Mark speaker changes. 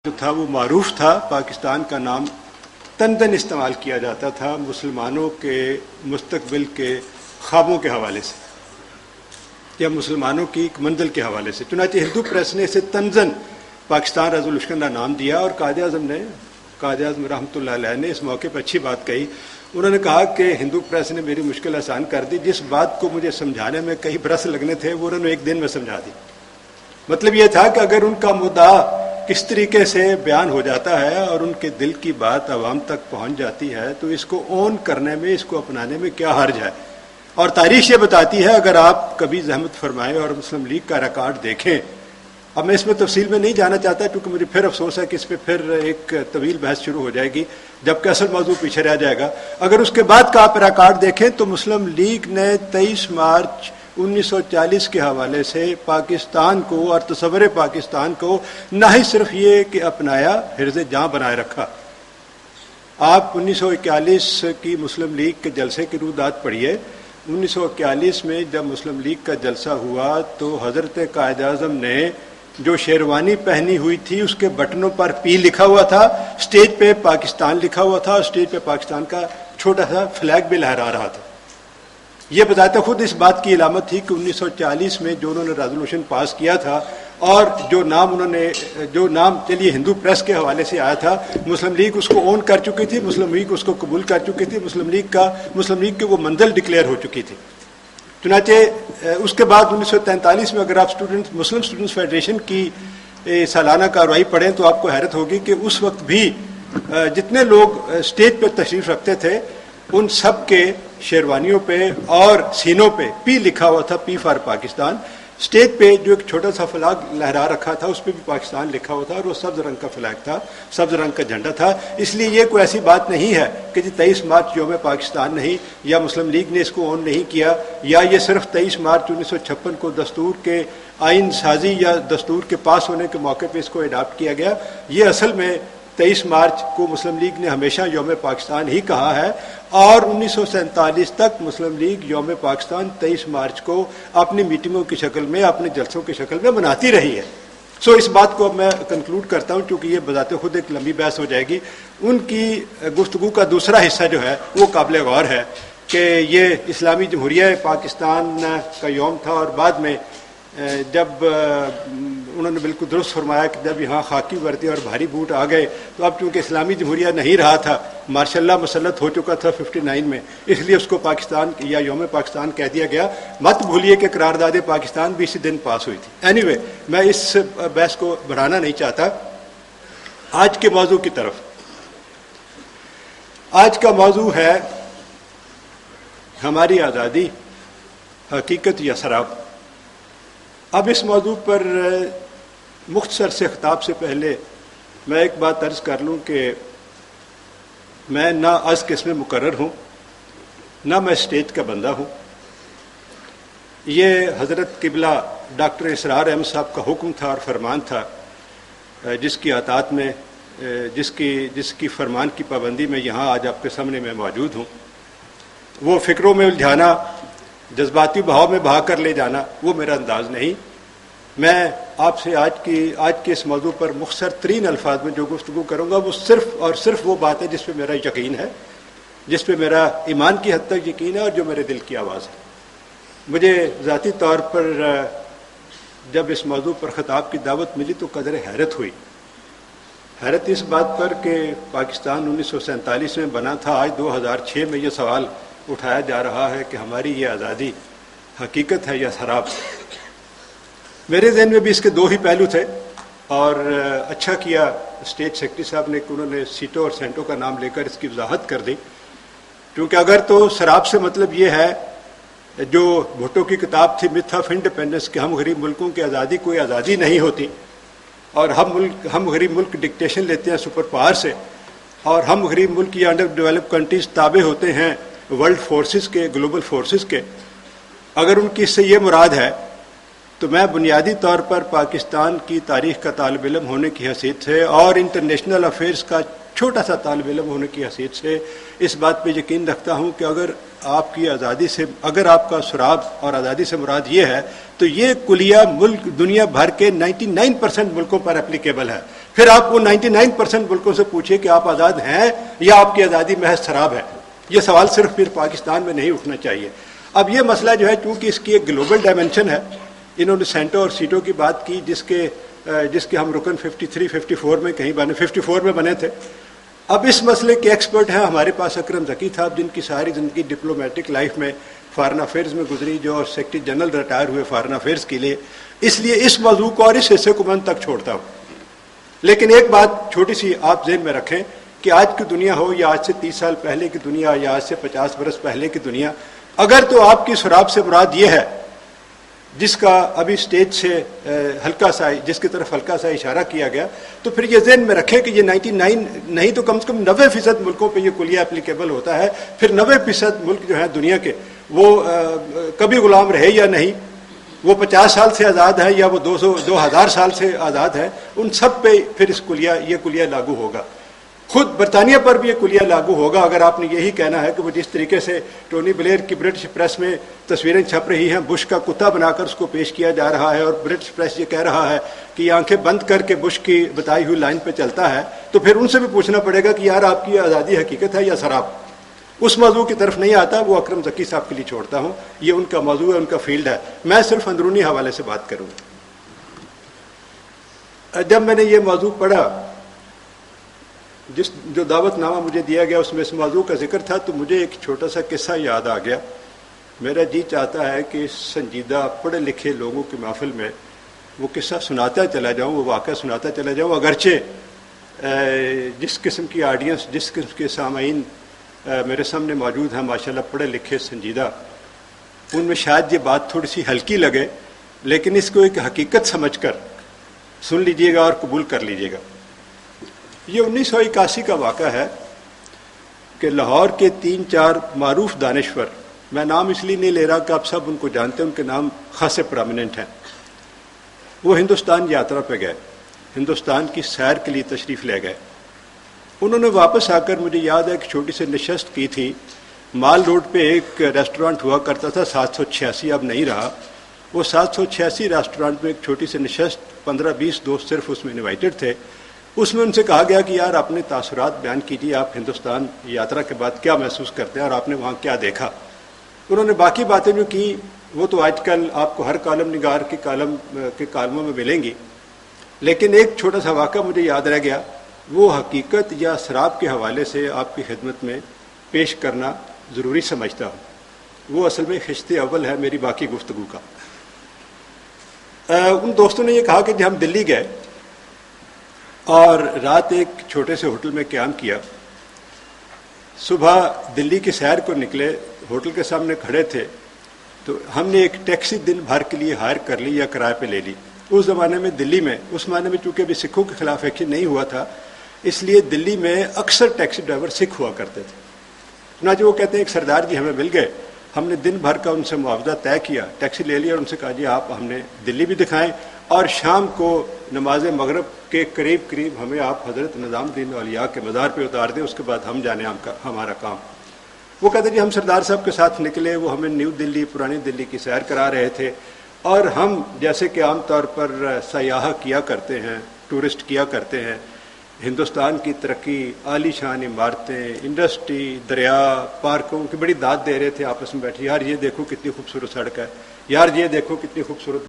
Speaker 1: جو تھا وہ معروف تھا، پاکستان کا نام تندن استعمال کیا جاتا تھا مسلمانوں کے مستقبل کے خوابوں کے حوالے سے یا مسلمانوں کی ایک منزل کے حوالے سے. چنانچہ ہندو پریس نے اسے تنزن پاکستان ریزولوشن کا نام دیا، اور قائد اعظم رحمۃ اللہ علیہ نے اس موقع پہ اچھی بات کہی. انہوں نے کہا کہ ہندو پریس نے میری مشکل آسان کر دی، جس بات کو مجھے سمجھانے میں کئی برس لگنے تھے وہ انہوں نے ایک دن میں سمجھا دی. مطلب یہ تھا کہ اگر ان کا مدعا کس طریقے سے بیان ہو جاتا ہے اور ان کے دل کی بات عوام تک پہنچ جاتی ہے تو اس کو اون کرنے میں، اس کو اپنانے میں کیا حرج ہے. اور تاریخ یہ بتاتی ہے، اگر آپ کبھی زحمت فرمائیں اور مسلم لیگ کا ریکارڈ دیکھیں، اب میں اس میں تفصیل میں نہیں جانا چاہتا کیونکہ مجھے پھر افسوس ہے کہ اس پہ پھر ایک طویل بحث شروع ہو جائے گی جبکہ اصل موضوع پیچھے رہ جائے گا. اگر اس کے بعد کا آپ ریکارڈ دیکھیں تو مسلم لیگ نے 23 مارچ 1940 کے حوالے سے پاکستان کو اور تصور پاکستان کو نہ ہی صرف یہ کہ اپنایا، حرز جاں بنائے رکھا. آپ 1941 کی مسلم لیگ کے جلسے کی رویداد پڑھیے. 1941 میں جب مسلم لیگ کا جلسہ ہوا تو حضرت قائد اعظم نے جو شیروانی پہنی ہوئی تھی اس کے بٹنوں پر پی لکھا ہوا تھا، اسٹیج پہ پاکستان لکھا ہوا تھا، اور اسٹیج پہ پاکستان کا چھوٹا سا فلیگ بھی لہرا رہا تھا. یہ بتاتے خود اس بات کی علامت تھی کہ 1940 میں جو انہوں نے ریزولوشن پاس کیا تھا اور جو نام چلیے ہندو پریس کے حوالے سے آیا تھا، مسلم لیگ اس کو اون کر چکی تھی، مسلم لیگ اس کو قبول کر چکی تھی، مسلم لیگ کی وہ منزل ڈکلیئر ہو چکی تھی. چنانچہ اس کے بعد 1943 میں اگر آپ مسلم اسٹوڈنٹس فیڈریشن کی سالانہ کارروائی پڑھیں تو آپ کو حیرت ہوگی کہ اس وقت بھی جتنے لوگ اسٹیج پہ تشریف رکھتے تھے ان سب کے شیروانیوں پہ اور سینوں پہ پی لکھا ہوا تھا، پی فار پاکستان. اسٹیج پہ جو ایک چھوٹا سا فلاگ لہرا رکھا تھا اس پہ بھی پاکستان لکھا ہوا تھا، اور وہ سبز رنگ کا فلیگ تھا، سبز رنگ کا جھنڈا تھا. اس لیے یہ کوئی ایسی بات نہیں ہے کہ 23 مارچ یوم پاکستان نہیں، یا مسلم لیگ نے اس کو اون نہیں کیا، یا یہ صرف 23 مارچ 1956 کو دستور کے آئین سازی یا دستور کے پاس ہونے کے موقع پہ اس کو اڈاپٹ کیا گیا. یہ اصل میں 23 مارچ کو مسلم لیگ نے ہمیشہ یوم پاکستان ہی کہا ہے، اور 1947 تک مسلم لیگ یوم پاکستان 23 مارچ کو اپنی میٹنگوں کی شکل میں، اپنے جلسوں کی شکل میں مناتی رہی ہے. اس بات کو اب میں کنکلوڈ کرتا ہوں کیونکہ یہ بذات خود ایک لمبی بحث ہو جائے گی. ان کی گفتگو کا دوسرا حصہ جو ہے وہ قابل غور ہے کہ یہ اسلامی جمہوریہ پاکستان کا یوم تھا، اور بعد میں جب انہوں نے بالکل درست فرمایا کہ جب یہاں خاکی وردی اور بھاری بوٹ آ گئے تو اب چونکہ اسلامی جمہوریہ نہیں رہا تھا، ماشاء اللہ مسلط ہو چکا تھا 59 میں، اس لیے اس کو پاکستان یا یوم پاکستان کہہ دیا گیا. مت بھولیے کہ قرارداد پاکستان بھی اسی دن پاس ہوئی تھی. اینی وے میں اس بحث کو بڑھانا نہیں چاہتا. آج کے موضوع کی طرف. آج کا موضوع ہے ہماری آزادی، حقیقت یا سراب. اب اس موضوع پر مختصر سے خطاب سے پہلے میں ایک بات عرض کر لوں کہ میں نہ از قسم مقرر ہوں، نہ میں اسٹیج کا بندہ ہوں. یہ حضرت قبلہ ڈاکٹر اسرار احمد صاحب کا حکم تھا اور فرمان تھا، جس کی اطاعت میں جس کی فرمان کی پابندی میں یہاں آج آپ کے سامنے میں موجود ہوں. وہ فکروں میں الجھانا، جذباتی بہاؤ میں بہا کر لے جانا وہ میرا انداز نہیں. میں آپ سے آج کے اس موضوع پر مختصر ترین الفاظ میں جو گفتگو کروں گا وہ صرف اور صرف وہ بات ہے جس پہ میرا یقین ہے، جس پہ میرا ایمان کی حد تک یقین ہے اور جو میرے دل کی آواز ہے. مجھے ذاتی طور پر جب اس موضوع پر خطاب کی دعوت ملی تو قدر حیرت ہوئی. حیرت اس بات پر کہ پاکستان 1947 میں بنا تھا، آج 2006 میں یہ سوال اٹھایا جا رہا ہے کہ ہماری یہ آزادی حقیقت ہے یا سراب. میرے ذہن میں بھی اس کے دو ہی پہلو تھے، اور اچھا کیا اسٹیٹ سیکرٹری صاحب نے کہ انہوں نے سیٹو اور سینٹو کا نام لے کر اس کی وضاحت کر دی. کیونکہ اگر تو سراب سے مطلب یہ ہے جو بھٹو کی کتاب تھی میتھ آف انڈیپینڈنس کہ ہم غریب ملکوں کی آزادی کوئی آزادی نہیں ہوتی، اور ہم غریب ملک ڈکٹیشن لیتے ہیں سپر پاور سے، اور ہم غریب ملک یا انڈر ڈیولپ کنٹریز تابع ہوتے ہیں ورلڈ فورسز کے، گلوبل فورسز کے. اگر ان کی اس سے یہ مراد ہے تو میں بنیادی طور پر پاکستان کی تاریخ کا طالب علم ہونے کی حیثیت سے اور انٹرنیشنل افیئرز کا چھوٹا سا طالب علم ہونے کی حیثیت سے اس بات پہ یقین رکھتا ہوں کہ اگر آپ کی آزادی سے، اگر آپ کا سراب اور آزادی سے مراد یہ ہے تو یہ کلیہ ملک دنیا بھر کے 99% ملکوں پر اپلیکیبل ہے. پھر آپ وہ 99% ملکوں سے پوچھیں کہ آپ آزاد ہیں یا آپ کی آزادی محض سراب ہے. یہ سوال صرف پھر پاکستان میں نہیں اٹھنا چاہیے. اب یہ مسئلہ جو ہے چونکہ اس کی ایک گلوبل ڈائمنشن ہے، انہوں نے سینٹوں اور سیٹوں کی بات کی جس کے ہم رکن 53 54 میں کہیں بنے 54 میں بنے تھے. اب اس مسئلے کے ایکسپرٹ ہیں ہمارے پاس اکرم ذکی صاحب، جن کی ساری زندگی ڈپلومیٹک لائف میں فارن افیئرز میں گزری، جو اور سیکرٹری جنرل ریٹائر ہوئے فارن افیئرز کے لیے. اس لیے اس موضوع کو اور اس حصے کو من تک چھوڑتا ہوں. لیکن ایک بات چھوٹی سی آپ ذہن میں رکھیں کہ آج کی دنیا ہو یا آج سے 30 سال پہلے کی دنیا یا آج سے 50 برس پہلے کی دنیا، اگر تو آپ کی سراب سے مراد یہ ہے جس کا ابھی سٹیج سے جس کی طرف ہلکا سا اشارہ کیا گیا، تو پھر یہ ذہن میں رکھیں کہ یہ 99 نہیں تو کم سے کم 90% ملکوں پہ یہ کلیہ اپلیکیبل ہوتا ہے. پھر 90% ملک جو ہیں دنیا کے وہ کبھی غلام رہے یا نہیں، وہ 50 سال سے آزاد ہے یا وہ 2000 سال سے آزاد ہے، ان سب پہ پھر یہ کلیہ لاگو ہوگا. خود برطانیہ پر بھی یہ کلیہ لاگو ہوگا. اگر آپ نے یہی کہنا ہے کہ وہ جس طریقے سے ٹونی بلیئر کی برٹش پریس میں تصویریں چھپ رہی ہیں، بش کا کتا بنا کر اس کو پیش کیا جا رہا ہے اور برٹش پریس یہ کہہ رہا ہے کہ یہ آنکھیں بند کر کے بش کی بتائی ہوئی لائن پہ چلتا ہے، تو پھر ان سے بھی پوچھنا پڑے گا کہ یار آپ کی آزادی حقیقت ہے یا سراب. اس موضوع کی طرف نہیں آتا، وہ اکرم ذکی صاحب کے لیے چھوڑتا ہوں. یہ ان کا موضوع ہے، ان کا فیلڈ ہے. میں صرف اندرونی حوالے سے بات کروں. جب میں نے یہ موضوع پڑھا، جو دعوت نامہ مجھے دیا گیا اس میں اس موضوع کا ذکر تھا، تو مجھے ایک چھوٹا سا قصہ یاد آ گیا. میرا جی چاہتا ہے کہ سنجیدہ پڑھے لکھے لوگوں کی محفل میں وہ قصہ سناتا چلا جاؤں، وہ واقعہ سناتا چلا جاؤں، اگرچہ جس قسم کی آڈینس، جس قسم کے سامعین میرے سامنے موجود ہیں ماشاءاللہ پڑھے لکھے سنجیدہ، ان میں شاید یہ بات تھوڑی سی ہلکی لگے، لیکن اس کو ایک حقیقت سمجھ کر سن لیجئے گا اور قبول کر لیجئے گا. یہ 1981 کا واقعہ ہے کہ لاہور کے 3-4 معروف دانشور، میں نام اس لیے نہیں لے رہا کہ آپ سب ان کو جانتے ہیں، ان کے نام خاصے پرامیننٹ ہیں، وہ ہندوستان یاترا پہ گئے، ہندوستان کی سیر کے لیے تشریف لے گئے. انہوں نے واپس آ کر مجھے یاد ہے کہ چھوٹی سی نشست کی تھی. مال روڈ پہ ایک ریسٹورانٹ ہوا کرتا تھا 786، اب نہیں رہا. وہ 786 ریسٹورانٹ میں ایک چھوٹی سی نشست، 15-20 دوست صرف اس میں انوائٹڈ تھے. اس میں ان سے کہا گیا کہ یار اپنے تاثرات بیان کیجیے، آپ ہندوستان یاترا کے بعد کیا محسوس کرتے ہیں اور آپ نے وہاں کیا دیکھا. انہوں نے باقی باتیں جو کی وہ تو آج کل آپ کو ہر کالم نگار کے کالموں میں ملیں گی، لیکن ایک چھوٹا سا واقعہ مجھے یاد رہ گیا. وہ حقیقت یا سراب کے حوالے سے آپ کی خدمت میں پیش کرنا ضروری سمجھتا ہوں. وہ اصل میں خشت اول ہے میری باقی گفتگو کا. ان دوستوں نے یہ کہا کہ جب ہم دلی گئے اور رات ایک چھوٹے سے ہوٹل میں قیام کیا، صبح دلی کی سیر کو نکلے، ہوٹل کے سامنے کھڑے تھے، تو ہم نے ایک ٹیکسی دن بھر کے لیے ہائر کر لی یا کرائے پہ لے لی. اس زمانے میں دلی میں، اس زمانے میں چونکہ ابھی سکھوں کے خلاف ایکشن نہیں ہوا تھا، اس لیے دلی میں اکثر ٹیکسی ڈرائیور سکھ ہوا کرتے تھے. چنانچہ وہ کہتے ہیں ایک سردار جی ہمیں مل گئے، ہم نے دن بھر کا ان سے معاوضہ طے کیا، ٹیکسی لے لیا اور ان سے کہا جی آپ ہم نے دلی بھی دکھائیں اور شام کو نماز مغرب کے قریب ہمیں آپ حضرت نظام الدین اولیاء کے مزار پہ اتار دیں، اس کے بعد ہم جانے ہمارا کام. وہ کہتے جی ہم سردار صاحب کے ساتھ نکلے، وہ ہمیں نیو دلی پرانی دلی کی سیر کرا رہے تھے، اور ہم جیسے کہ عام طور پر سیاح کیا کرتے ہیں، ٹورسٹ کیا کرتے ہیں، ہندوستان کی ترقی، عالی شان عمارتیں، انڈسٹری، دریا، پارکوں کی بڑی داد دے رہے تھے آپس میں بیٹھے. یار یہ دیکھو کتنی خوبصورت سڑک ہے، یار یہ دیکھو کتنی خوبصورت